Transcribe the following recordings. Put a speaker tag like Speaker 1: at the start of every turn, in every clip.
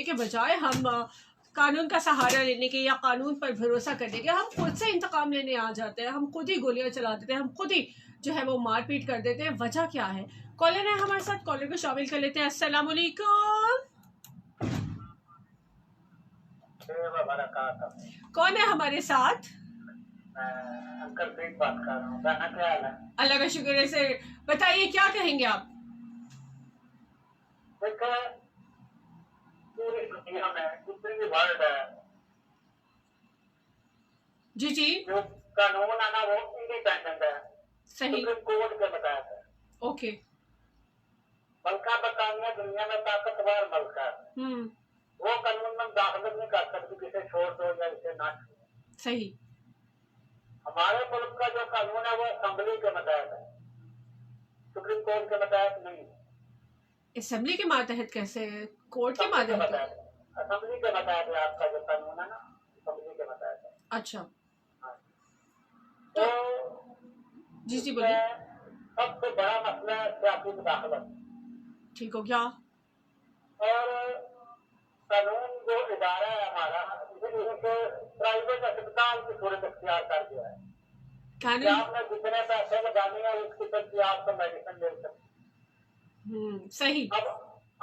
Speaker 1: के बजाय हम कानून का सहारा लेने के या कानून पर भरोसा करने के हम खुद से इंतकाम लेने आ जाते हैं, हम खुद ही गोलियां चला देते हैं, हम खुद ही जो है वो मारपीट कर देते हैं। वजह क्या है? कॉलर है हमारे साथ, कॉलर को शामिल कर लेते हैं। अस्सलाम वालेकुम। कौन है हमारे साथ?
Speaker 2: अंकल प्रीत बात कर रहा हूँ। क्या हाल है?
Speaker 1: अल्लाह का शुक्र है। से बताइए क्या कहेंगे आप?
Speaker 2: देखो, पूरी दुनिया में जितनी भी वर्ल्ड है,
Speaker 1: जी जी,
Speaker 2: जो कानून है ना वो इंडिपेंडेंट है,
Speaker 1: सही,
Speaker 2: सुप्रीम कोर्ट के बताया है।
Speaker 1: ओके,
Speaker 2: बल्कि बरतानिया दुनिया में ताकतवर मुल्क है, वो कानून में दाखिल नहीं कर सकती किसे छोड़ दो या इसे ना छोड़ो।
Speaker 1: सही।
Speaker 2: हमारे मुल्क का जो कानून है वो असेंबली के मतहत है, सुप्रीम कोर्ट के मतहत नहीं।
Speaker 1: असेंबली के मातहत कैसे? कोर्ट के मातहत?
Speaker 2: असेंबली के मतहत है आपका जो कानून है ना, असेंबली के मतहत है।
Speaker 1: अच्छा,
Speaker 2: तो
Speaker 1: जी जी बोलिए।
Speaker 2: सबसे बड़ा मसला है सियासी मुदाखलत।
Speaker 1: ठीक हो गया।
Speaker 2: और कानून जो इदारा है हमारा, इसे प्राइवेट अस्पताल की सूरत इख्तियार कर दिया है कि आपने जितने पैसे लगाने हैं उसकी तरफ आपको मेडिसिन मिल सकती।
Speaker 1: सही।
Speaker 2: अब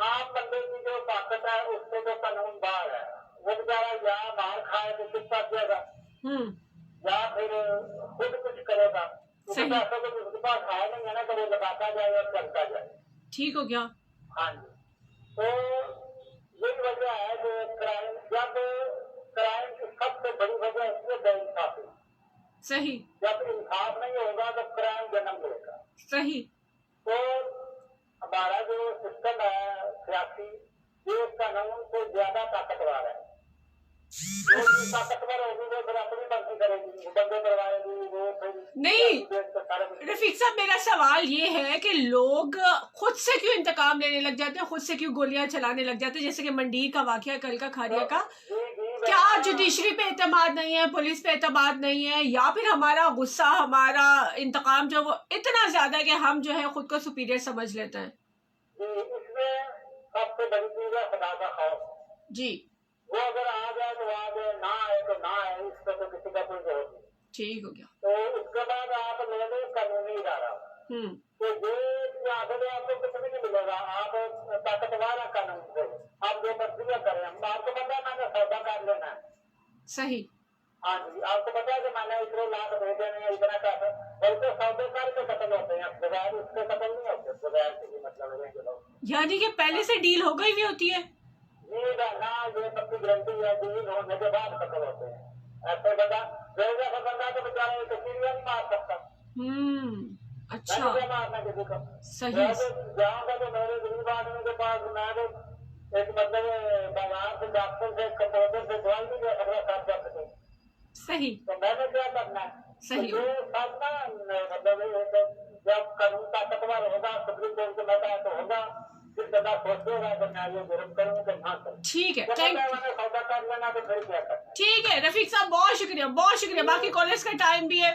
Speaker 2: आम बंदे की जो ताकत है उससे जो कानून बाहर है, वो बेचारा या मार खाए तो चुप कर देगा या फिर खुद कुछ करेगा।
Speaker 1: सही।
Speaker 2: पैसे तो उसके पास आया नहीं है ना, तो वो लगाता जाए और चलता जाए।
Speaker 1: ठीक हो गया।
Speaker 2: हाँ जी, तो यही वजह है कि क्राइम, जब क्राइम की सबसे बड़ी वजह है बेइंसाफी।
Speaker 1: सही।
Speaker 2: जब इंसाफ नहीं होगा तो क्राइम जन्म लेगा।
Speaker 1: सही।
Speaker 2: तो हमारा जो सिस्टम है सियासी, ये कानून से ज्यादा ताकतवर है। जो ताकतवर होगी वो फिर अपनी मर्जी करेगी, बंदे करवाएगी, वो फिर
Speaker 1: नहीं रफीक साहब, मेरा सवाल ये है कि लोग खुद से क्यों इंतकाम लेने लग जाते हैं, खुद से क्यों गोलियां चलाने लग जाते हैं? जैसे कि मंडीर का वाकया, कल का खारिया का, क्या जुडिशरी पे एतमाद नहीं है, पुलिस पे एतमाद नहीं है, या फिर हमारा गुस्सा, हमारा इंतकाम जो वो इतना ज्यादा है कि हम जो है खुद को सुपीरियर समझ लेते हैं?
Speaker 2: इसमें सबसे बड़ी चीज है खुदा का खौफ
Speaker 1: जी।
Speaker 2: वो अगर आ जाए तो आ जाए, ना आए तो ना आए, इसका तो किसी का कोई जोर नहीं।
Speaker 1: ठीक हो गया।
Speaker 2: तो उसके बाद आप ले लो कानूनी इदारा, तो ये आगे आपको कुछ भी नहीं मिलेगा। आप ताकतवर है कानून से, आप जो मर्जी करें। आपको पता है मैंने सौदा कर लेना है।
Speaker 1: सही।
Speaker 2: हाँ जी, आपको पता है कि मैंने इतने लाख दे देने हैं, इतना पैसा, बल्कि सौदे करके कतल होते हैं, बगैर उसके कतल नहीं होते, बगैर किसी मतलब लोग।
Speaker 1: यानी कि पहले से डील हो गई हुई होती है?
Speaker 2: ये ना, ये सबकी गारंटी है, डील होने के बाद कतल होते हैं। ऐसे बंदा बंदा तो बेचारा सीरिया नहीं मार सकता।
Speaker 1: अच्छा,
Speaker 2: मारना किसी को
Speaker 1: सही।
Speaker 2: जाऊंगा तो मेरे गरीब आदमी के पास मैं तो एक मतलब बाजार से डॉक्टर से कंपाउंडर से दवाई नहीं दे सकता, साथ जा सके।
Speaker 1: सही।
Speaker 2: तो मैंने क्या करना है?
Speaker 1: सही।
Speaker 2: तो सब ना मतलब जब कानून ताकतवर होगा, सुप्रीम कोर्ट के मता तो होगा, फिर बंदा सोचेगा कि मैं ये जुर्म करूँ कि ना करूँ।
Speaker 1: ठीक है,
Speaker 2: मैंने सौदा कर लेना तो फिर क्या करना।
Speaker 1: ठीक है रफीक साहब, बहुत शुक्रिया, बहुत शुक्रिया। बाकी कॉलेज का टाइम भी है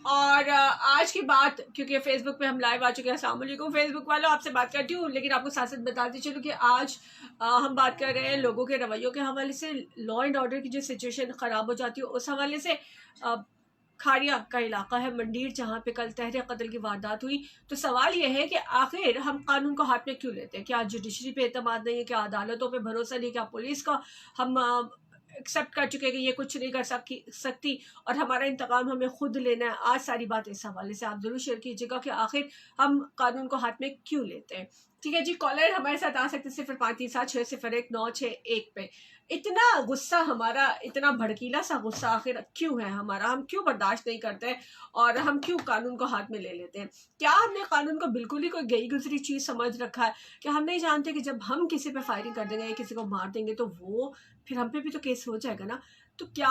Speaker 1: और आज की बात, क्योंकि फेसबुक पे हम लाइव आ चुके हैं। अस्सलाम वालेकुम फेसबुक वालों, आपसे बात करती हूँ, लेकिन आपको साथ साथ बताती चलूँ कि आज हम बात कर रहे हैं लोगों के रवैयों के हवाले से। लॉ एंड ऑर्डर की जो सिचुएशन ख़राब हो जाती है उस हवाले से। खारिया का इलाका है मंडीर, जहाँ पे कल तहरीर कत्ल की वारदात हुई। तो सवाल यह है कि आखिर हम कानून को हाथ में क्यों लेते हैं? क्या जुडिशरी पे एतमाद नहीं है? क्या अदालतों पे भरोसा नहीं? क्या पुलिस का हम एक्सेप्ट कर चुके हैं कि ये कुछ नहीं कर सकती और हमारा इंतकाम हमें खुद लेना है? आज सारी बात इस हवाले से आप जरूर शेयर कीजिएगा कि आखिर हम कानून को हाथ में क्यों लेते हैं। ठीक है जी, कॉलर हमारे साथ आ सकते 0537600191 पे। इतना गुस्सा हमारा, इतना भड़कीला सा गुस्सा आखिर क्यों है हमारा? हम क्यों बर्दाश्त नहीं करते और हम क्यों कानून को हाथ में ले लेते हैं? क्या हमने कानून को बिल्कुल ही कोई गई गुजरी चीज़ समझ रखा है कि हम नहीं जानते कि जब हम किसी पे फायरिंग कर देंगे या किसी को मार देंगे तो वो फिर हम पे भी तो केस हो जाएगा ना? तो क्या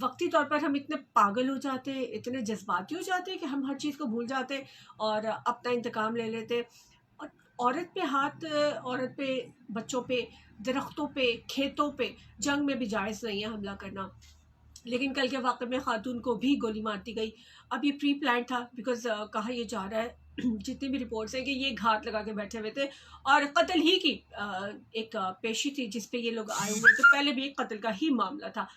Speaker 1: वक्ती तौर पर हम इतने पागल हो जाते हैं, इतने जज्बाती हो जाते हैं कि हम हर चीज़ को भूल जाते हैं और अपना इंतकाम ले लेते हैं? और औरत पे हाथ, औरत पे, बच्चों पे, दरख्तों पे, खेतों पे, जंग में भी जायज़ नहीं है हमला करना। लेकिन कल के वाक़े में खातून को भी गोली मार दी गई। अब ये प्री प्लान था, बिकॉज कहा यह जा रहा है जितनी भी रिपोर्ट्स हैं कि ये घात लगा के बैठे हुए थे और कत्ल ही की एक पेशी थी जिसपे ये लोग आए हुए थे। पहले भी एक कत्ल का ही मामला था।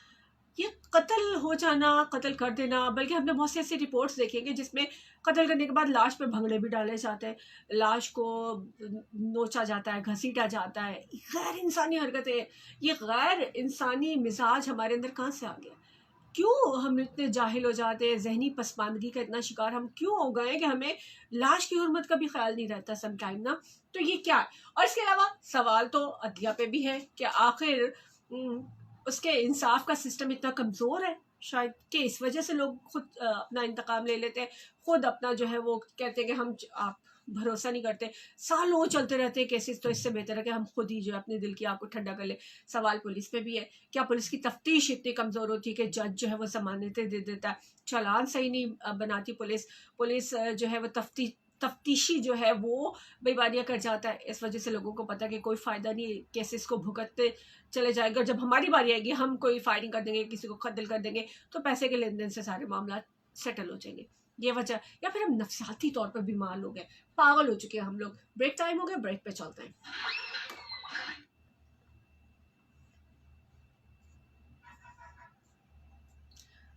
Speaker 1: ये कत्ल हो जाना, कत्ल कर देना, बल्कि हमने बहुत सी ऐसी रिपोर्ट्स देखेंगे जिसमें कत्ल करने के बाद लाश पे भंगड़े भी डाले जाते हैं, लाश को नोचा जाता है, घसीटा जाता है। गैर इंसानी हरकतें, ये गैर इंसानी मिजाज हमारे अंदर कहाँ से आ गया? क्यों हम इतने जाहिल हो जाते हैं? जहनी पसमानदगी का इतना शिकार हम क्यों हो गए कि हमें लाश की हुर्मत का भी ख्याल नहीं रहता समटाइम ना। तो ये क्या है? और इसके अलावा सवाल तो अदलिया पे भी है कि आखिर उसके इंसाफ का सिस्टम इतना कमज़ोर है शायद कि इस वजह से लोग खुद अपना इंतकाम ले लेते हैं, खुद अपना जो है वो कहते हैं कि आप भरोसा नहीं करते, सालों चलते रहते हैं केसेस। तो इससे बेहतर है कि हम खुद ही जो है अपने दिल की आग को ठंडा कर ले। सवाल पुलिस पे भी है, क्या पुलिस की तफ्तीश इतनी कमज़ोर होती है कि जज जो है वो जमानतें दे देता है, चालान सही नहीं बनाती पुलिस जो है वो तफ्तीशी जो है वो बेईमानियाँ कर जाता है। इस वजह से लोगों को पता है कि कोई फ़ायदा नहीं, केसेस को भुगतते चले जाएगा। जब हमारी बारी आएगी हम कोई फायरिंग कर देंगे, किसी को कत्ल कर देंगे, तो पैसे के लेन देन से सारे मामला सेटल हो जाएंगे। ये वजह, या फिर हम नफसियाती तौर पर बीमार हो गए, पागल हो चुके हैं हम लोग। ब्रेक टाइम हो गया, ब्रेक पे चलते हैं।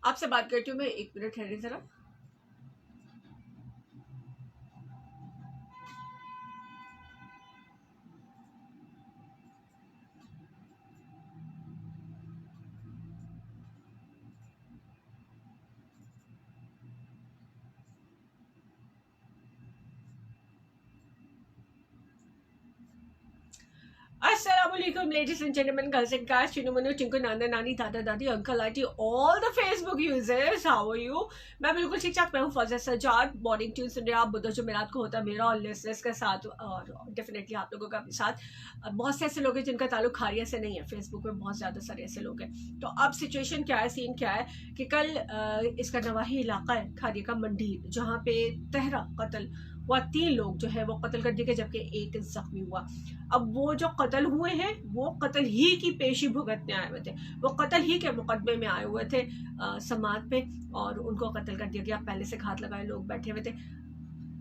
Speaker 1: आपसे बात करती हूँ मैं, 1 मिनट ठहरे जरा। Assalamualaikum, ladies and gentlemen, girls and guys, चिनुमनु Chinku, नाना नानी, दादा दादी, uncle aunty, all the Facebook users, how are you? मैं बिल्कुल ठीक ठाक, मैं हूँ फौजा सजाद। मॉर्निंग ट्यून सुन रहे हैं आप, बुध जुमेरात को होता है मेरा और लिसनर्स का साथ, और डेफिनेटली आप लोगों का भी साथ। बहुत से ऐसे लोग हैं जिनका ताल्लुक खारिया से नहीं है, फेसबुक में बहुत ज़्यादा सारे ऐसे लोग हैं। तो अब सिचुएशन क्या है, सीन क्या है कि कल इसका नवाही इलाका है खारिया का मंडी, जहाँ पे तहरा कत्ल हुआ, 3 लोग जो है वो कत्ल कर दिए गए, जबकि 1 जख्मी हुआ। अब वो जो कत्ल हुए हैं वो कत्ल ही की पेशी भुगतने आए हुए थे, वो कत्ल ही के मुकदमे में आए हुए थे समात पे, और उनको कत्ल कर दिया गया। पहले से घात लगाए लोग बैठे हुए थे।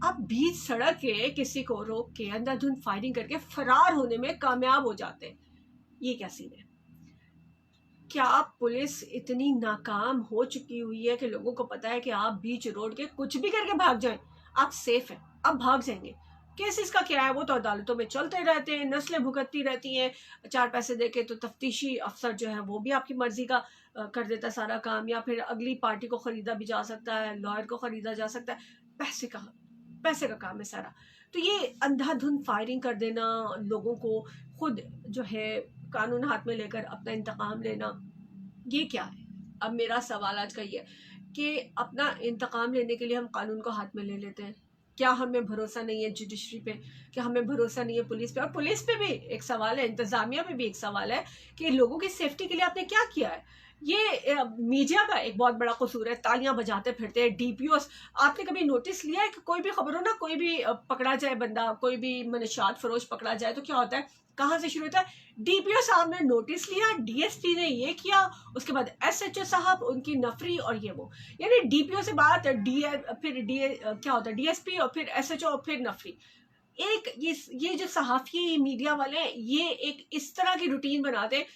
Speaker 1: अब बीच सड़क के किसी को रोक के अंधाधुंध फायरिंग करके फरार होने में कामयाब हो जाते हैं। ये क्या सीन है? क्या पुलिस इतनी नाकाम हो चुकी हुई है कि लोगों को पता है कि आप बीच रोड के कुछ भी करके भाग जाएं, आप सेफ हैं, आप भाग जाएंगे। केसेस का क्या है, वो तो अदालतों में चलते रहते हैं, नस्लें भुगतती रहती हैं, 4 पैसे देके। तो तफ्तीशी अफसर जो है वो भी आपकी मर्जी का कर देता सारा काम, या फिर अगली पार्टी को खरीदा भी जा सकता है, लॉयर को खरीदा जा सकता है। पैसे का काम है सारा। तो ये अंधाधुंध फायरिंग कर देना, लोगों को खुद जो है कानून हाथ में लेकर अपना इंतकाम लेना, ये क्या है? अब मेरा सवाल आज का ये है कि अपना इंतकाम लेने के लिए हम कानून को हाथ में ले लेते हैं। क्या हमें भरोसा नहीं है जुडिशरी पे? क्या हमें भरोसा नहीं है पुलिस पे? और पुलिस पे भी एक सवाल है, इंतजामिया पे भी एक सवाल है कि लोगों की सेफ्टी के लिए आपने क्या किया है? ये मीडिया का एक बहुत बड़ा कसूर है, तालियां बजाते फिरते हैं डीपीओस। आपने कभी नोटिस लिया है कि कोई भी खबर हो ना, कोई भी पकड़ा जाए बंदा, कोई भी मनशात फरोश पकड़ा जाए, तो क्या होता है, कहाँ से शुरू होता है? डीपीओ साहब ने नोटिस लिया, डीएसपी ने ये किया, उसके बाद एसएचओ साहब, उनकी नफरी और ये वो, यानी डीपीओ से बात क्या होता है, डीएसपी और फिर एसएचओ और फिर नफरी। एक ये जो सहाफ़ी मीडिया वाले हैं, ये एक इस तरह की रूटीन बनाते हैं।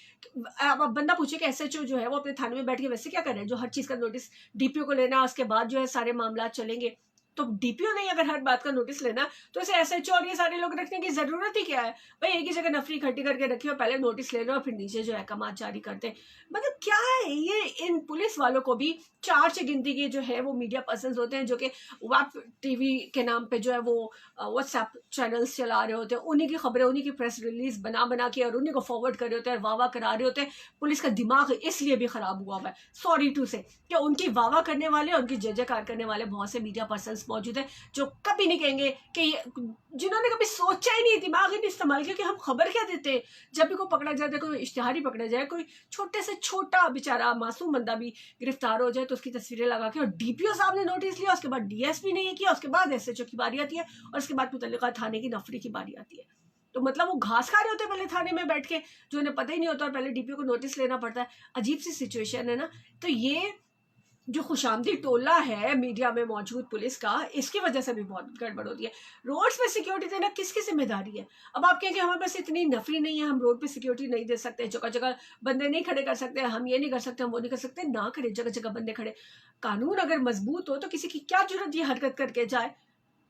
Speaker 1: अब बंदा पूछे कि एसएचओ जो है वो अपने थाने में बैठ के वैसे क्या कर रहे हैं, जो हर चीज़ का नोटिस डीपीओ को लेना, उसके बाद जो है सारे मामला चलेंगे। तो डीपीओ नहीं अगर हर बात का नोटिस लेना, तो इसे एसएचओ और ये सारे लोग रखने की जरूरत ही क्या है? भाई एक ही जगह नफरी इकट्ठी करके रखी हो, पहले नोटिस ले लो और फिर नीचे जो है कमात जारी करते। मतलब क्या है ये? इन पुलिस वालों को भी 4 से गिनती के जो है वो मीडिया पर्सन होते हैं, जो कि वेब टीवी के नाम पे जो है वो व्हाट्सएप चैनल्स चला रहे होते हैं, उन्हीं की खबरें, उन्हीं की प्रेस रिलीज बना के और उन्हीं को फॉरवर्ड कर रहे होते हैं और वाह करा रहे होते हैं। पुलिस का दिमाग इसलिए भी खराब हुआ है, सॉरी टू से, कि उनकी वाह करने वाले, उनकी जय जयकार करने वाले बहुत से मीडिया पर्सन मौजूद हैं जो कभी नहीं कहेंगे कि जिन्होंने कभी सोचा ही नहीं, दिमाग ही नहीं इस्तेमाल किया कि हम खबर क्या देते हैं। जब भी कोई पकड़ा जाए, कोई इश्तिहारी पकड़ा जाए, कोई छोटे से छोटा बेचारा मासूम बंदा भी गिरफ्तार हो जाए, तो उसकी तस्वीरें लगा के, और डीपीओ साहब ने नोटिस लिया, उसके बाद डीएसपी ने ये किया, उसके बाद एसएचओ की बारी आती है, और उसके बाद मुतल्लिका थाने की नफरी की बारी आती है। तो मतलब वो घास खा रहे होते हैं पहले थाने में बैठ के, जो उन्हें पता ही नहीं होता, और पहले डीपीओ को नोटिस लेना पड़ता है। अजीब सी सिचुएशन है ना। तो ये जो खुशामदी टोला है मीडिया में मौजूद पुलिस का, इसकी वजह से भी बहुत गड़बड़ होती है। रोड्स पे सिक्योरिटी देना किसकी जिम्मेदारी है? अब आप कहेंगे हमारे पास इतनी नफरी नहीं है, हम रोड पे सिक्योरिटी नहीं दे सकते, जगह जगह बंदे नहीं खड़े कर सकते, हम ये नहीं कर सकते, हम वो नहीं कर सकते। ना करे, जगह जगह बंदे खड़े। कानून अगर मजबूत हो तो किसी की क्या जरूरत ये हरकत करके जाए?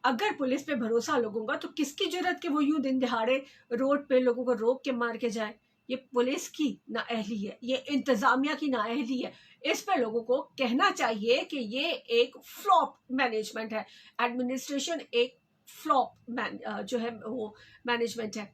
Speaker 1: अगर पुलिस पे भरोसा लोगों का, तो किसकी जरूरत कि वो यूं दिन दिहाड़े रोड पे लोगों को रोक के मार के जाए? ये पुलिस की नाअहली है, ये इंतजामिया की नाअहली है। इस पे लोगों को कहना चाहिए कि ये एक फ्लॉप मैनेजमेंट है, एडमिनिस्ट्रेशन एक फ्लॉप जो है वो मैनेजमेंट है।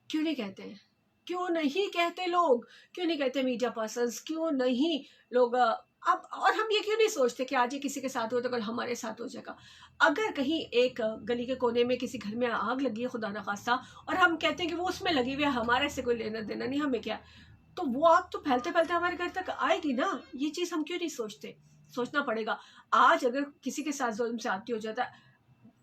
Speaker 1: क्यों नहीं कहते हैं? क्यों नहीं कहते लोग? क्यों नहीं कहते मीडिया पर्सन्स? क्यों नहीं लोग अब? और हम ये क्यों नहीं सोचते कि आज ये किसी के साथ हो तो कल हमारे साथ हो जाएगा? अगर कहीं एक गली के कोने में किसी घर में आग लगी है, खुदा ना खास्ता, और हम कहते हैं कि वो उसमें लगी हुई है, हमारे से कोई लेना देना नहीं, हमें क्या, तो वो आग तो फैलते फैलते हमारे घर तक आएगी ना। ये चीज़ हम क्यों नहीं सोचते? सोचना पड़ेगा। आज अगर किसी के साथ जुल्म ज्यादती हो जाता है,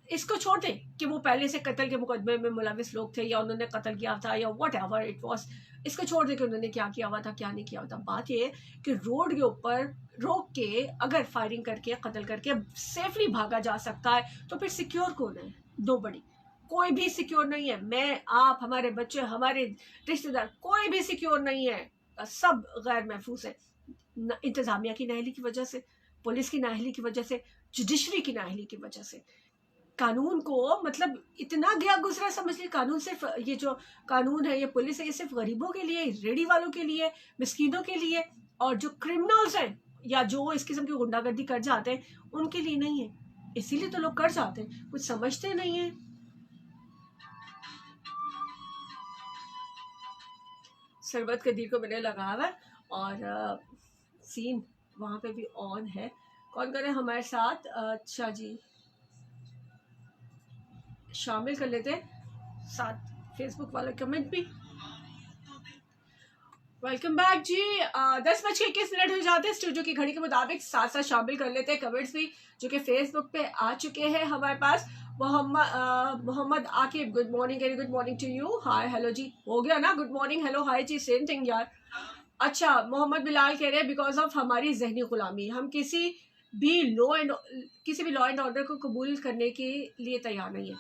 Speaker 1: इसको छोड़ दें कि वो पहले से कत्ल के मुकदमे में मुलविस लोग थे या उन्होंने कत्ल किया था या वट एवर इट वॉज, इसको छोड़ दें कि उन्होंने क्या किया हुआ था क्या नहीं किया हुआ था। बात ये कि रोड के ऊपर रोक के अगर फायरिंग करके कत्ल करके सेफली भागा जा सकता है तो फिर सिक्योर कौन है? नोबडी। कोई भी सिक्योर नहीं है। मैं, आप, हमारे बच्चे, हमारे रिश्तेदार, कोई भी सिक्योर नहीं है। सब गैर महफूज है। इंतजामिया की नाअहली की वजह से, पुलिस की नाअहली की वजह से, जुडिशरी की नाअहली की वजह से। कानून को मतलब इतना गया गुजरा समझ ली। कानून सिर्फ, ये जो कानून है, ये पुलिस है, ये सिर्फ गरीबों के लिए, रेडी वालों के लिए, मिस्कीनों के लिए, और जो क्रिमिनल्स हैं या जो इस किस्म की गुंडागर्दी कर जाते हैं उनके लिए नहीं है। इसीलिए तो लोग कर जाते हैं, कुछ समझते नहीं है। सरबत कदीर को मैंने लगाया हुआ और सीन वहाँ पे भी ऑन है। कौन करे हमारे साथ? अच्छा जी, शामिल कर लेते हैं साथ फेसबुक वाला कमेंट भी। वेलकम बैक जी। 10:21 हो जाते हैं स्टूडियो की घड़ी के मुताबिक। साथ साथ शामिल कर लेते हैं कमेंट्स भी जो कि फेसबुक पे आ चुके हैं हमारे पास। Mohammad Aqib, good morning, very good morning to you. Hi hello ji, हो गया ना? Good morning hello hi ji, same thing यार। अच्छा, मोहम्मद बिलाल कह रहे हैं बिकॉज ऑफ हमारी जहनी गुलामी हम किसी भी लॉ एंड ऑर्डर को कबूल करने के लिए तैयार नहीं है।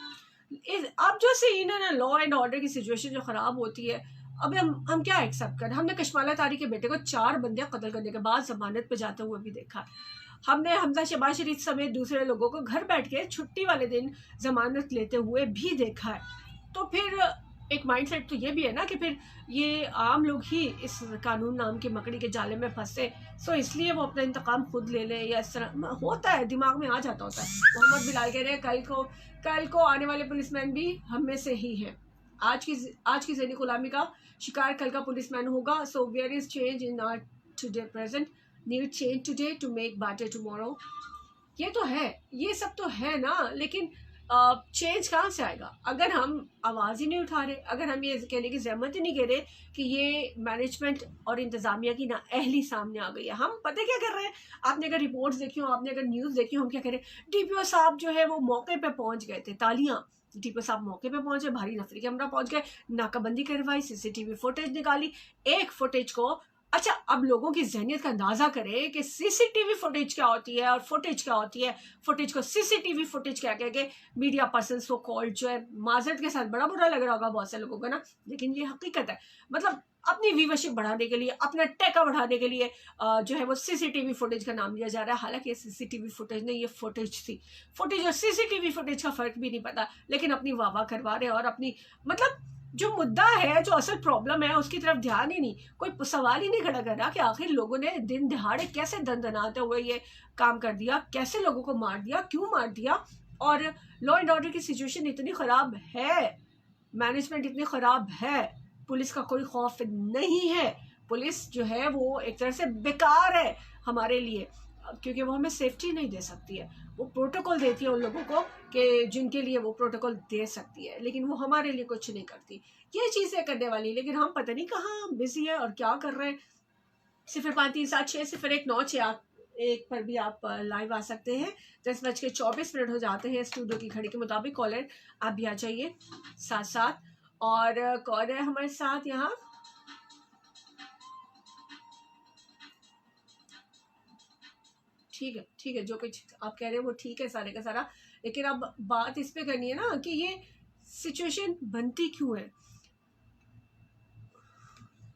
Speaker 1: अब जो सीन है ना, लॉ एंड ऑर्डर की सिचुएशन जो खराब होती है, अब हम क्या एक्सेप्ट करें? हमने कशमाला तारी के बेटे को 4 बंदे कत्ल करने के बाद जमानत पे जाते हुए भी देखा। हमने हमजा शहबाज शरीफ समेत दूसरे लोगों को घर बैठ के छुट्टी वाले दिन जमानत लेते हुए भी देखा है। तो फिर एक माइंडसेट तो ये भी है ना कि फिर ये आम लोग ही इस कानून नाम की मकड़ी के जाले में फंसे, सो इसलिए वो अपना इंतकाम खुद ले ले, या इस तरह होता है, दिमाग में आ जाता होता है। मोहम्मद बिलाल कह रहे हैं कल को आने वाले पुलिसमैन भी हम में से ही हैं। आज की ज़हनी गुलामी का शिकार कल का पुलिसमैन होगा। So where is change in our today present, need change today to make better tomorrow. ये तो है, ये सब तो है ना, लेकिन चेंज कहाँ से आएगा अगर हम आवाज़ ही नहीं उठा रहे, अगर हम ये कहने की जहमत ही नहीं कह रहे कि ये मैनेजमेंट और इंतज़ामिया की नाअहली सामने आ गई है। हम पता क्या कर रहे हैं? आपने अगर रिपोर्ट्स देखी हो, आपने अगर न्यूज़ देखी हो, हम क्या कह रहे हैं? DPO साहब जो है वो मौके पे पहुंच गए थे, तालियां। DPO साहब मौके पे पहुंचे, भारी नफरी कैमरा पहुंच गए, नाकाबंदी करवाई, CCTV फुटेज निकाली। एक फुटेज को, अच्छा अब लोगों की जहनियत का अंदाजा करें कि CCTV फुटेज क्या होती है और फुटेज क्या होती है। फुटेज को CCTV फुटेज क्या कह के मीडिया पर्सन सो कॉल्ड जो है, माजरत के साथ बड़ा बुरा लग रहा होगा बहुत से लोगों को ना, लेकिन ये हकीकत है। मतलब अपनी व्यूवरशिप बढ़ाने के लिए, अपना टेका बढ़ाने के लिए जो है वो CCTV फुटेज का नाम लिया जा रहा है। हालांकि ये CCTV फुटेज नहीं, ये फुटेज थी। फुटेज और CCTV फुटेज का फर्क भी नहीं पता, लेकिन अपनी वाह करवा रहे हैं और अपनी, मतलब जो मुद्दा है, जो असल प्रॉब्लम है, उसकी तरफ ध्यान ही नहीं, कोई सवाल ही नहीं खड़ा कर रहा कि आखिर लोगों ने दिन दिहाड़े कैसे दंदनाते हुए ये काम कर दिया, कैसे लोगों को मार दिया, क्यों मार दिया। और लॉ एंड ऑर्डर की सिचुएशन इतनी ख़राब है, मैनेजमेंट इतनी ख़राब है, पुलिस का कोई खौफ नहीं है। पुलिस जो है वो एक तरह से बेकार है हमारे लिए, क्योंकि वो हमें सेफ्टी नहीं दे सकती है। वो प्रोटोकॉल देती है उन लोगों को कि जिनके लिए वो प्रोटोकॉल दे सकती है, लेकिन वो हमारे लिए कुछ नहीं करती। ये चीज़ें करने वाली, लेकिन हम पता नहीं कहाँ बिजी है और क्या कर रहे हैं। 0537601961 पर भी आप लाइव आ सकते हैं। 10:24 हो जाते हैं स्टूडियो की घड़ी के मुताबिक। कॉलर आप भी आ जाइए साथ साथ। और कौन है हमारे साथ यहाँ? ठीक है, जो कुछ आप कह रहे हैं वो ठीक है सारे का सारा, लेकिन अब बात इस पे करनी है ना कि ये सिचुएशन बनती क्यों है।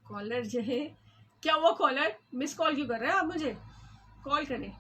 Speaker 1: कॉलर जो है, क्या हुआ कॉलर, मिस कॉल क्यों कर रहे हैं आप, मुझे कॉल करें।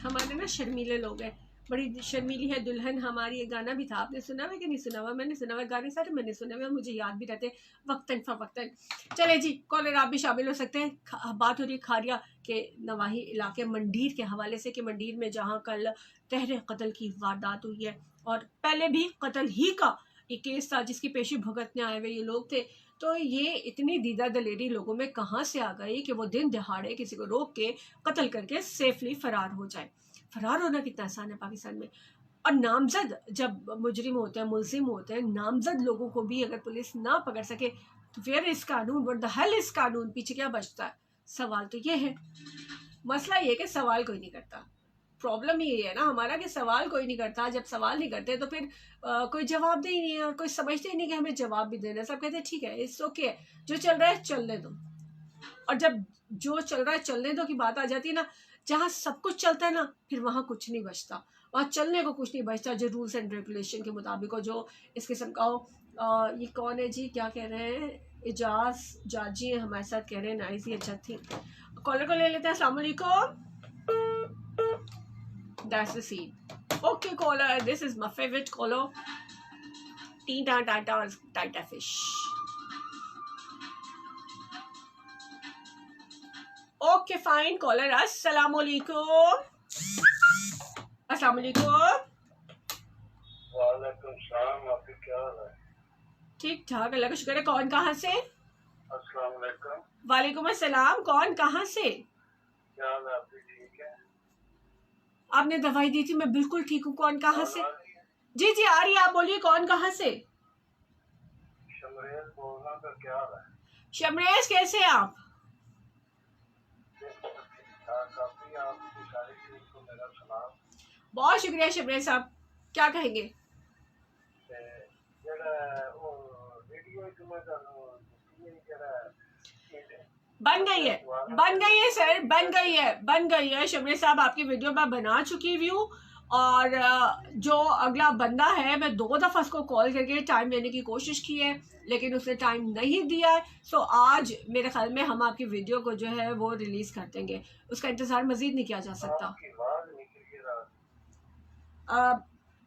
Speaker 1: हमारे ना शर्मीले लोग हैं, बड़ी शर्मीली है दुल्हन हमारी, ये गाना भी था, आपने सुना हुआ कि नहीं सुना हुआ, मैंने सुना हुआ, गाने सारे मैंने सुने हुए, मुझे याद भी रहते वक्तन फवक्तन। चले जी, कॉलर आप भी शामिल हो सकते हैं। बात हो रही है खारिया के नवाही इलाके मंडीर के हवाले से कि मंडीर में जहाँ कल तहरे कत्ल की वारदात हुई है और पहले भी कत्ल ही का एक केस था जिसकी पेशी भुगतने आए हुए ये लोग थे, तो ये इतनी दीदा दलेरी लोगों में कहाँ से आ गई कि वो दिन दिहाड़े किसी को रोक के कत्ल करके सेफली फरार हो जाए। फरार होना कितना आसान है पाकिस्तान में। और नामजद जब मुजरिम होते हैं, मुलजिम होते हैं, नामजद लोगों को भी अगर पुलिस ना पकड़ सके तो फिर इस कानून, व्हाट द हेल इस कानून, पीछे क्या बचता है। सवाल तो ये है, मसला ये कि सवाल कोई नहीं करता। प्रॉब्लम ये है ना हमारा कि सवाल कोई नहीं करता। जब सवाल नहीं करते तो फिर कोई जवाब दे ही नहीं है और कोई समझते ही नहीं कि हमें जवाब भी देना है। सब कहते हैं ठीक है, इट्स ओके, जो चल रहा है चलने दो। और जब जो चल रहा है चलने दो की बात आ जाती है ना, जहाँ सब कुछ चलता है ना, फिर वहाँ कुछ नहीं बचता, वहाँ चलने को कुछ नहीं बचता। जो रूल्स एंड रेगुलेशन के मुताबिक हो, जो इस किस्म का हो। ये कौन है जी, क्या कह रहे हैं, इजाज जाजी है हमारे साथ, कह रहे हैं नाइस, ये अच्छा थी। कॉलर को ले लेते हैं। अस्सलाम वालेकुम। That's the scene. Okay, caller. This is my favorite caller. Teen Tata Fish. Okay, fine. Caller. Assalamu alaikum. Assalamu alaikum.
Speaker 2: वालेकुम सलाम, आपकी क्या हाल है?
Speaker 1: ठीक ठाक, अल्लाह का शुक्र है। कौन कहाँ से?
Speaker 2: अस्सलाम वालेकुम।
Speaker 1: वालेकुम अस्सलाम। कौन कहाँ से?
Speaker 2: क्या हाल है आपकी? ठीक है।
Speaker 1: आपने दवाई दी थी, मैं बिल्कुल ठीक हूँ। कौन कहाँ से? जी जी आ रही है, आप बोलिए कौन कहाँ से?
Speaker 2: शमरेज बोलना, का क्या हाल है?
Speaker 1: शमरेज कैसे हैं आप?
Speaker 2: काफी, आपकी सारी टीम को मेरा सलाम।
Speaker 1: बहुत शुक्रिया शमरेज साहब, क्या कहेंगे? बन गई है सर, बन गई है शमरेज साहब, आपकी वीडियो मैं बना चुकी व्यू। और जो अगला बंदा है, मैं 2 दफ़ा उसको कॉल करके टाइम लेने की कोशिश की है लेकिन उसने टाइम नहीं दिया है। सो आज मेरे ख्याल में हम आपकी वीडियो को जो है वो रिलीज कर देंगे, उसका इंतज़ार मजीद नहीं किया जा सकता।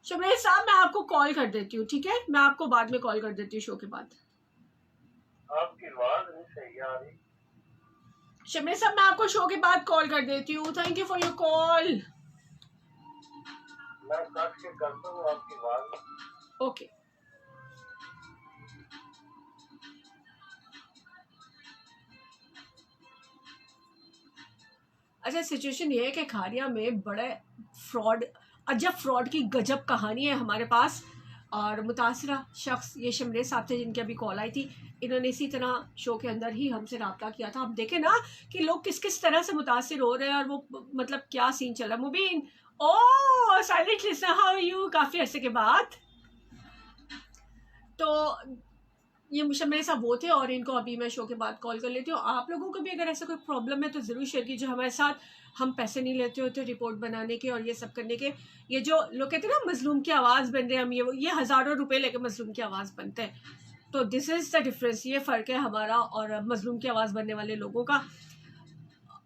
Speaker 1: शमरेज साहब मैं आपको कॉल कर देती हूँ, ठीक है, मैं आपको बाद में कॉल कर देती हूँ शो के बाद।
Speaker 2: आपकी आवाज नहीं सही आ रही।
Speaker 1: शमरेज साहब मैं आपको शो के बाद कॉल कर देती हूँ। Thank you for your call.
Speaker 2: मैं काट के करता हूँ आपकी आवाज।
Speaker 1: ओके। अच्छा, सिचुएशन ये है कि खारिया में बड़े फ्रॉड, अजब फ्रॉड की गजब कहानी है हमारे पास। और मुतासरा शख्स ये शमरेज साहब थे जिनकी अभी कॉल आई थी, इन्होंने इसी तरह शो के अंदर ही हमसे रब्ता किया था। आप देखें ना कि लोग किस किस तरह से मुतासिर हो रहे हैं और वो मतलब क्या सीन चल रहा है। Mubeen, oh silent listener, how are you, काफ़ी अरसे के बाद। तो ये शमरेज साहब वो थे और इनको अभी मैं शो के बाद कॉल कर लेती हूँ। आप लोगों को भी अगर ऐसा कोई प्रॉब्लम है तो ज़रूर शेयर कीजिए हमारे साथ। हम पैसे नहीं लेते होते रिपोर्ट बनाने के और ये सब करने के। ये जो लोग कहते हैं ना मजलूम की आवाज़ बन रहे हैं हम, ये हज़ारों रुपए लेके मजलूम की आवाज़ बनते हैं। तो दिस इज़ द डिफरेंस, ये फ़र्क है हमारा और मजलूम की आवाज़ बनने वाले लोगों का।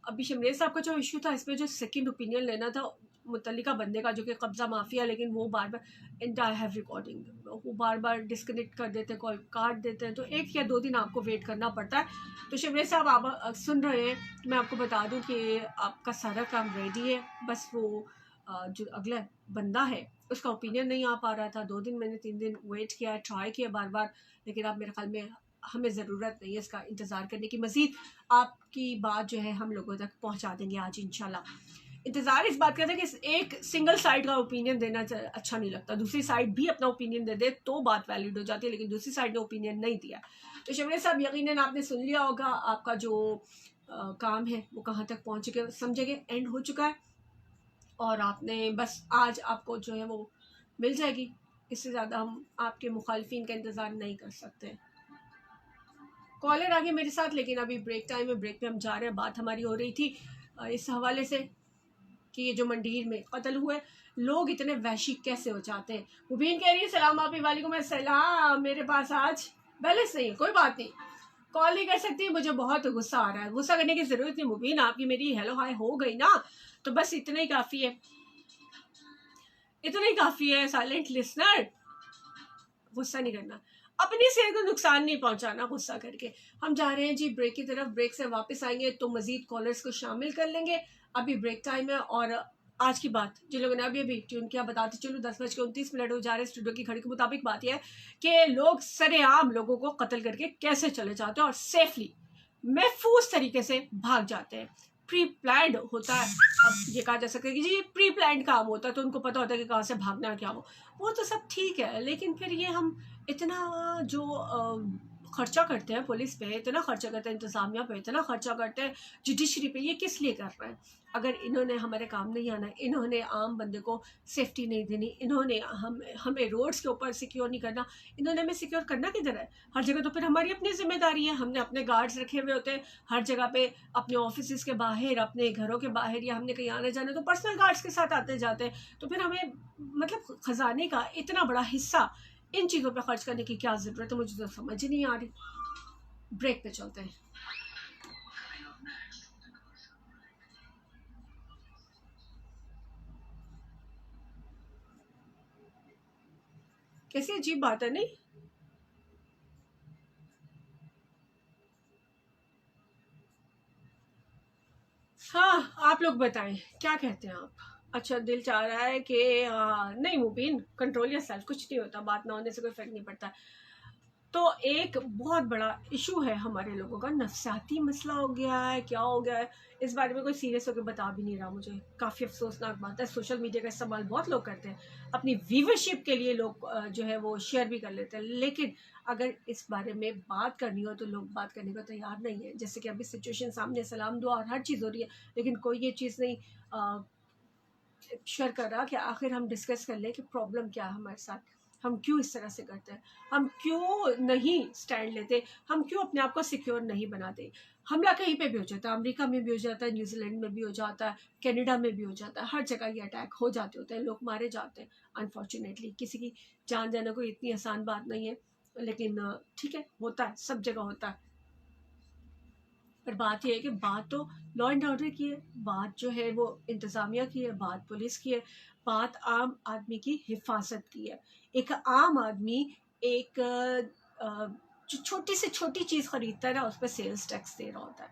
Speaker 1: अभी शमरेज साहब का जो इशू था, इसमें जो सेकंड ओपिनियन लेना था मुतल्लिका बंदे का जो कि कब्ज़ा माफिया, लेकिन वो बार बार, एंड आई हैव रिकॉर्डिंग, वो बार बार डिस्कनेक्ट कर देते हैं, कॉल काट देते हैं, तो 1 या 2 दिन आपको वेट करना पड़ता है। तो शमरेज साहब आप सुन रहे हैं, मैं आपको बता दूं कि आपका सारा काम रेडी है, बस वो जो अगला बंदा है उसका ओपिनियन नहीं आ पा रहा था। 2 दिन मैंने 3 दिन वेट किया, ट्राई किया बार बार, लेकिन आप मेरे ख्याल में हमें ज़रूरत नहीं है इसका इंतज़ार करने की मज़ीद। आपकी बात जो है हम लोगों तक पहुंचा देंगे आज इंशाल्लाह। इंतज़ार इस बात का था कि एक सिंगल साइड का ओपिनियन देना अच्छा नहीं लगता, दूसरी साइड भी अपना ओपिनियन दे दे तो बात वैलिड हो जाती है, लेकिन दूसरी साइड ने ओपिनियन नहीं दिया। तो शमरेज साहब यकीनन आपने सुन लिया होगा, आपका जो काम है वो कहाँ तक पहुँच गया समझेंगे, एंड हो चुका है और आपने बस आज आपको जो है वो मिल जाएगी। इससे ज़्यादा हम आपके मुखालफिन का इंतज़ार नहीं कर सकते। कॉलर आगे मेरे साथ, लेकिन अभी ब्रेक टाइम है, ब्रेक पे हम जा रहे हैं। बात हमारी हो रही थी इस हवाले से कि ये जो मंडीर में कत्ल हुए लोग इतने वहशी कैसे हो जाते हैं। मुबीन कह रही है सलाम आपी, वालेकुम अस्सलाम। मेरे पास आज बैलेंस नहीं है, कोई बात नहीं, कॉल नहीं कर सकती, मुझे बहुत गुस्सा आ रहा है। गुस्सा करने की ज़रूरत नहीं मुबीन, आपकी मेरी हेलो हाय हो गई ना, तो बस इतना ही काफ़ी है, इतना ही काफ़ी है। साइलेंट लिसनर, गुस्सा नहीं करना, अपनी सेहत को नुकसान नहीं पहुंचाना गुस्सा करके। हम जा रहे हैं जी ब्रेक की तरफ, ब्रेक से वापस आएंगे तो मजीद कॉलर्स को शामिल कर लेंगे। अभी ब्रेक टाइम है और आज की बात जिन लोगों ने अभी ट्यून किया बताते चलो 10:29 हो जा रहे हैं स्टूडियो की घड़ी के मुताबिक। बात यह है कि लोग सरेआम लोगों को कत्ल करके कैसे चले जाते हैं और सेफली महफूज तरीके से भाग जाते हैं। प्री प्लान्ड होता है, अब ये कहा जा सकता है कि जी प्री प्लान्ड काम होता है, तो उनको पता होता है कि कहाँ से भागना है, क्या वो तो सब ठीक है। लेकिन फिर ये हम इतना जो खर्चा करते हैं पुलिस पे, इतना खर्चा करते हैं इंतज़ामिया पे, इतना खर्चा करते हैं जुडिशरी पे, ये किस लिए कर रहे हैं? अगर इन्होंने हमारे काम नहीं आना, इन्होंने आम बंदे को सेफ्टी नहीं देनी, इन्होंने हमें रोड्स के ऊपर सिक्योर नहीं करना, इन्होंने हमें सिक्योर करना किधर है? हर जगह तो फिर हमारी अपनी जिम्मेदारी है, हमने अपने गार्ड्स रखे हुए होते हैं हर जगह पे, अपने ऑफिस के बाहर, अपने घरों के बाहर, या हमने कहीं आने जाने तो पर्सनल गार्ड्स के साथ आते जाते हैं। तो फिर हमें मतलब ख़जाने का इतना बड़ा हिस्सा इन चीज़ों पे खर्च करने की क्या ज़रूरत है? मुझे तो समझ ही नहीं आ रही। ब्रेक पे चलते हैं। कैसी अजीब बात है नहीं? हाँ, आप लोग बताएं क्या कहते हैं आप? अच्छा, दिल चाह रहा है कि नहीं मुबीन, कंट्रोल योरसेल्फ, कुछ नहीं होता, बात ना होने से कोई फर्क नहीं पड़ता। तो एक बहुत बड़ा इशू है हमारे लोगों का, नफसियाती मसला हो गया है, क्या हो गया है इस बारे में कोई सीरियस होकर बता भी नहीं रहा मुझे। काफ़ी अफसोसनाक बात है। सोशल मीडिया का इस्तेमाल बहुत लोग करते हैं, अपनी व्यूवरशिप के लिए लोग जो है वो शेयर भी कर लेते हैं, लेकिन अगर इस बारे में बात करनी हो तो लोग बात करने को तैयार नहीं है। जैसे कि अभी सिचुएशन सामने, सलाम दुआ और हर चीज़ हो रही है, लेकिन कोई ये चीज़ नहीं शेयर कर रहा कि आखिर हम डिस्कस कर लें कि प्रॉब्लम क्या है हमारे साथ, हम क्यों इस तरह से करते हैं, हम क्यों नहीं स्टैंड लेते, हम क्यों अपने आप को सिक्योर नहीं बनाते। हमला कहीं पे भी हो जाता है, अमेरिका में भी हो जाता है, न्यूजीलैंड में भी हो जाता है, कनाडा में भी हो जाता है, हर जगह ये अटैक हो जाते होते हैं, लोग मारे जाते हैं। अनफॉर्चुनेटली किसी की जान जाना कोई इतनी आसान बात नहीं है, लेकिन ठीक है, होता है, सब जगह होता है। पर बात यह है कि बात तो लॉ एंड ऑर्डर की है, बात जो है वो इंतज़ामिया की है, बात पुलिस की है, बात आम आदमी की हिफाजत की है। एक आम आदमी एक जो छोटी से छोटी चीज़ ख़रीदता है ना, उस पर सेल्स टैक्स दे रहा होता है।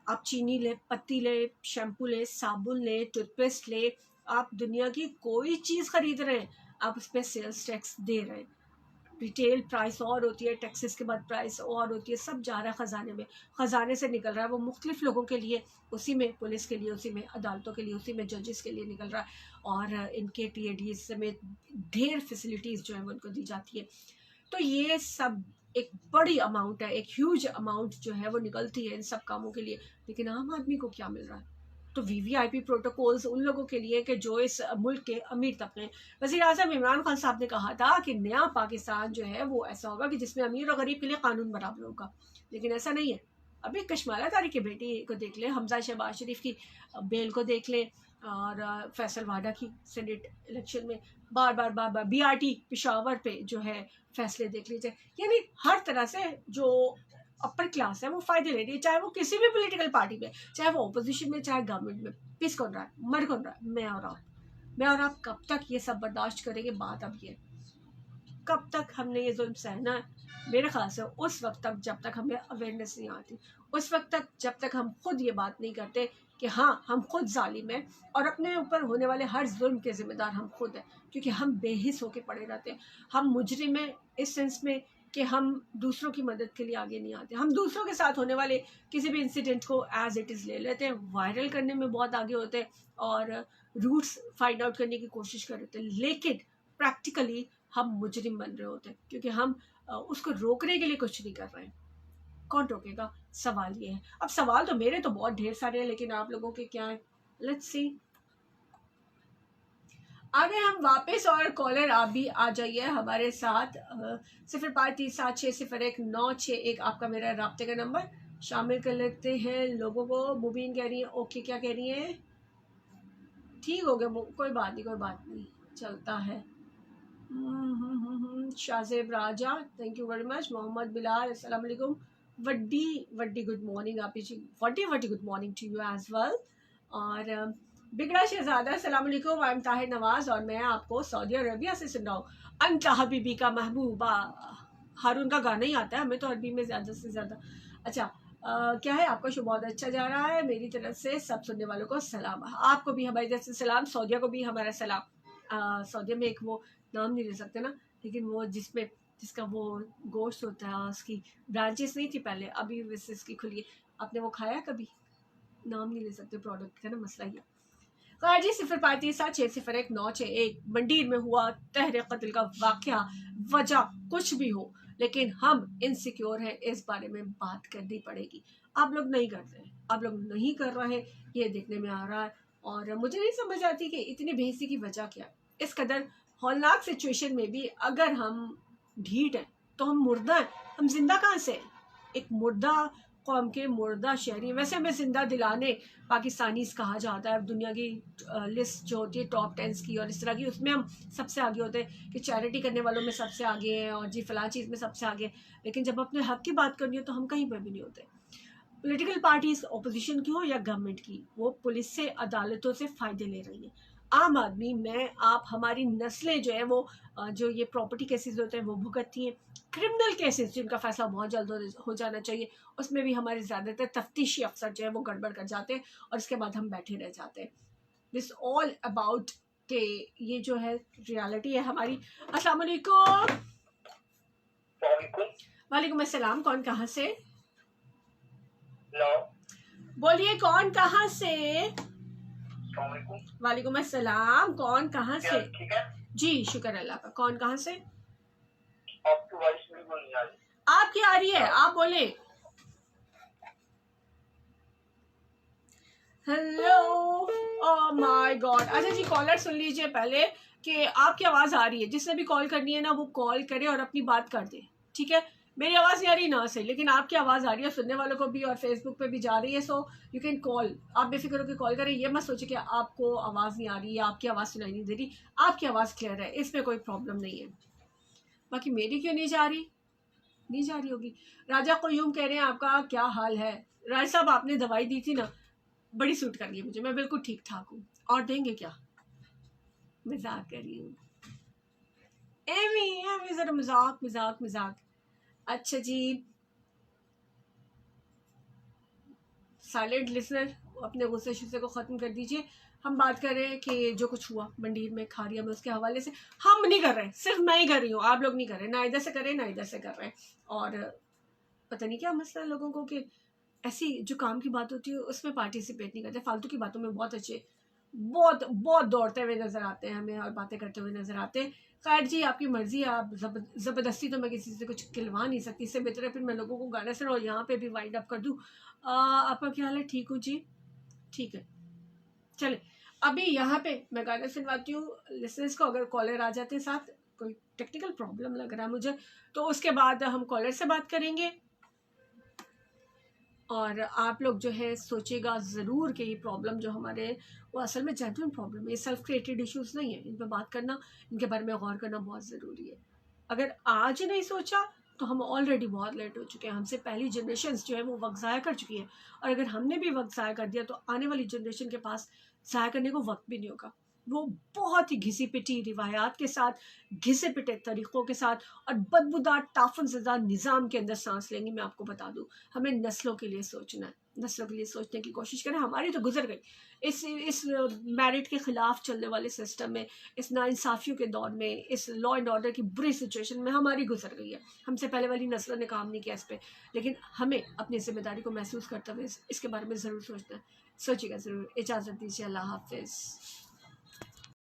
Speaker 1: आप चीनी ले, पत्ती ले, शैम्पू ले, साबुन ले, टूथपेस्ट ले, आप दुनिया की कोई चीज़ ख़रीद रहे हैं, आप उस पर सेल्स टैक्स दे रहे हैं। रिटेल प्राइस और होती है, टैक्सेस के बाद प्राइस और होती है, सब जा रहा है ख़जाने में, ख़जाने से निकल रहा है वो मुख्तलिफ लोगों के लिए, उसी में पुलिस के लिए, उसी में अदालतों के लिए, उसी में जजेस के लिए निकल रहा है, और इनके TAD समेत ढेर फैसिलिटीज़ जो है वो उनको दी जाती है। तो ये सब एक बड़ी अमाउंट है, एक ह्यूज अमाउंट जो है वो निकलती है इन सब कामों के लिए, लेकिन आम आदमी को क्या मिल रहा है? तो VVIP प्रोटोकॉल्स उन लोगों के लिए कि जो इस मुल्क के अमीर तबके। वज़ीर आज़म इमरान खान साहब ने कहा था कि नया पाकिस्तान जो है वो ऐसा होगा कि जिसमें अमीर और गरीब के लिए कानून बराबर होगा, लेकिन ऐसा नहीं है। अभी कश्माला तारिक की बेटी को देख लें, हमजा शहबाज शरीफ की बेल को देख लें, और फैसल वाडा की सेनेट इलेक्शन में बार बार BRT पेशावर पे जो है फैसले देख लीजिए। यानी हर तरह से जो अपर क्लास है वो फ़ायदे ले रही है, चाहे वो किसी भी पॉलिटिकल पार्टी में, चाहे वो ऑपोजिशन में, चाहे गवर्नमेंट में। पिस कौन रहा है, मर कौन रहा है? मैं और आप कब तक ये सब बर्दाश्त करेंगे? बात अब ये, कब तक हमने ये जुल्म सहना है? मेरे ख्याल से उस वक्त तक जब तक हमें अवेयरनेस नहीं आती, उस वक्त तक जब तक हम खुद ये बात नहीं करते कि हाँ हम खुद जालिम हैं और अपने ऊपर होने वाले हर जुल्म के ज़िम्मेदार हम खुद हैं, क्योंकि हम बेहिस होके पड़े रहते हैं। हम मुजरिम हैं इस सेंस में कि हम दूसरों की मदद के लिए आगे नहीं आते, हम दूसरों के साथ होने वाले किसी भी इंसिडेंट को एज इट इज़ ले लेते हैं, वायरल करने में बहुत आगे होते हैं और रूट्स फाइंड आउट करने की कोशिश कर रहे हैं, लेकिन प्रैक्टिकली हम मुजरिम बन रहे होते हैं, क्योंकि हम उसको रोकने के लिए कुछ नहीं कर रहे हैं। कौन रोकेगा? सवाल ये है। अब सवाल तो मेरे तो बहुत ढेर सारे हैं, लेकिन आप लोगों के क्या है? Let's see. आ गए हम वापस और कॉलर आप भी आ जाइए हमारे साथ। 0537601961 आपका मेरा राब्ते का नंबर शामिल कर लेते हैं लोगों को। मुबीन कह रही है ओके, क्या कह रही है? ठीक हो गया, कोई बात नहीं चलता है। Shahzeb Raja thank you very much. Mohammad Bilal अस्सलाम वालेकुम। वड्डी गुड मॉर्निंग आप जी, वड्डी good morning to you as well. और बिगड़ा शहजादा अस्सलाम वालेकुम। आई एम ताहिर नवाज और मैं आपको सऊदी अरबिया से सुन रहा हूँ। अंत हबीबी का महबूबा, हारून का गाना ही आता है हमें तो अरबी में ज़्यादा से ज़्यादा। अच्छा क्या है, आपका शो बहुत अच्छा जा रहा है। मेरी तरफ से सब सुनने वालों को सलाम, आपको भी हमारी तरफ से सलाम, सऊदिया को भी हमारा सलाम। सऊदिया में एक वो नाम नहीं ले सकते ना, लेकिन वो जिसका वो गोश्त होता है उसकी ब्रांचेस नहीं थी पहले, अभी इसकी खुली है। आपने वो खाया कभी? नाम नहीं ले सकते प्रोडक्ट का ना, मसला ही है। जी 0537601961 मंडीर में हुआ तहरे कत्ल का वाकया, वजह कुछ भी हो लेकिन हम इनसिक्योर हैं, इस बारे में बात करनी पड़ेगी। आप लोग नहीं करते हैं, आप लोग नहीं कर रहे, ये देखने में आ रहा है। और मुझे नहीं समझ आती कि इतनी बेइज्जती की वजह क्या है। इस कदर हौलनाक सिचुएशन में भी अगर हम ढीठ हैं तो हम मुर्दा हैं, हम जिंदा कहाँ से हैं? एक मुर्दा कौम के मुर्दा शहरी। वैसे हमें जिंदा दिलाने पाकिस्तानीज कहा जाता है, दुनिया की लिस्ट जो होती है टॉप 10 की और इस तरह की, उसमें हम सबसे आगे होते हैं कि चैरिटी करने वालों में सबसे आगे हैं और जी फलां चीज़ में सबसे आगे। लेकिन जब अपने हक की बात करनी हो तो हम कहीं पर भी नहीं होते। पॉलिटिकल पार्टीज ऑपोजिशन की हो या गवर्नमेंट की, वो पुलिस से अदालतों से फ़ायदे ले रही है। आम आदमी, मैं, आप, हमारी नस्लें जो है वो जो ये प्रॉपर्टी केसेस होते हैं वो भुगतती हैं। क्रिमिनल केसेस जिनका फैसला बहुत जल्द हो जाना चाहिए, उसमें भी हमारे ज़्यादातर तफ्तीशी अफसर जो है वो गड़बड़ कर जाते हैं और इसके बाद हम बैठे रह जाते हैं। दिस ऑल अबाउट के ये जो है रियलिटी है हमारी। अस्सलाम वालेकुम। वालेकुम अस्सलाम। कौन कहाँ से? बोलिए कौन कहाँ से? वालेकुम अस्सलाम। कौन कहाँ से?
Speaker 2: ठीक है
Speaker 1: जी शुक्र अल्लाह का। कौन कहाँ से?
Speaker 2: आपकी वॉइस बिल्कुल नहीं आ रही।
Speaker 1: आपकी आ रही है, आप बोले। Hello, oh my God. अच्छा जी, कॉलर सुन लीजिए पहले कि आपकी आवाज़ आ रही है। जिसने भी कॉल करनी है ना वो कॉल करे और अपनी बात कर दे, ठीक है? मेरी आवाज़ नहीं आ रही ना सही, लेकिन आपकी आवाज़ आ रही है, सुनने वालों को भी, और फेसबुक पे भी जा रही है। सो यू कैन कॉल, आप बेफिक्र होकर कॉल करें। ये मत सोचिए कि आपको आवाज़ नहीं आ रही या आपकी आवाज़ सुनाई नहीं दे रही। आपकी आवाज़ क्लियर है, इसमें कोई प्रॉब्लम नहीं है। बाकी मेरी क्यों नहीं जा रही? नहीं जा रही होगी। राजा क़य्यूम कह रहे हैं आपका क्या हाल है? राय साहब आपने दवाई दी थी ना, बड़ी सूट कर रही है मुझे, मैं बिल्कुल ठीक ठाक हूँ। और देंगे क्या? मजाक कर रही हूँ, एमी जरा मजाक। अच्छा जी, साइलेंट लिसनर अपने गुस्से शुस्से को ख़त्म कर दीजिए। हम बात कर रहे हैं कि जो कुछ हुआ मंडीर में खारिया में, उसके हवाले से हम नहीं कर रहे, सिर्फ मैं ही कर रही हूँ, आप लोग नहीं कर रहे, ना इधर से कर रहे ना इधर से कर रहे हैं। और पता नहीं क्या मसला है लोगों को कि ऐसी जो काम की बात होती है उसमें पार्टिसिपेट नहीं करते, फालतू की बातों में बहुत अच्छे बहुत दौड़ते हुए नज़र आते हैं हमें और बातें करते हुए नज़र आते हैं। खैर जी, आपकी मर्ज़ी है, आप ज़बरदस्ती तो मैं किसी से कुछ खिलवा नहीं सकती। इससे बेहतर है फिर मैं लोगों को गाना सुना और यहाँ पे भी वाइंड अप कर दूँ। आपका क्या हाल है? ठीक हूँ जी, ठीक है। चले अभी यहाँ पे मैं गाना सुनवाती हूँ लिसनर्स को। अगर कॉलर आ जाते हैं साथ, कोई टेक्निकल प्रॉब्लम लग रहा है मुझे, तो उसके बाद हम कॉलर से बात करेंगे। और आप लोग जो है सोचेगा ज़रूर कि ये प्रॉब्लम जो हमारे वो असल में जेन्युइन प्रॉब्लम है, ये सेल्फ क्रिएटेड इश्यूज़ नहीं है। इन पर बात करना, इनके बारे में गौर करना बहुत ज़रूरी है। अगर आज नहीं सोचा तो हम ऑलरेडी बहुत लेट हो चुके हैं। हमसे पहली जनरेशन्स जो है वो वक्त ज़ाया कर चुकी है, और अगर हमने भी वक्त ज़ाया कर दिया तो आने वाली जनरेशन के पास ज़ाया करने को वक्त भी नहीं होगा। वो बहुत ही घिसी पिटी रिवायात के साथ, घिसे पिटे तरीक़ों के साथ और बदबूदार टाफन ज़दा निज़ाम के अंदर सांस लेंगी। मैं आपको बता दूँ, हमें नस्लों के लिए सोचना है, नस्लों के लिए सोचने की कोशिश करें। हमारी तो गुजर गई इस मैरिट के ख़िलाफ़ चलने वाले सिस्टम में, इस नाइंसाफ़ियों के दौर में, इस लॉ एंड ऑर्डर की बुरी सिचुएशन में हमारी गुजर गई है। हमसे पहले वाली नस्लों ने काम नहीं किया इस पर, लेकिन हमें अपनी ज़िम्मेदारी को महसूस करते हुए इसके बारे में ज़रूर सोचना है। सोचिएगा ज़रूर। इजाज़त दीजिए, अल्लाह हाफ़िज़।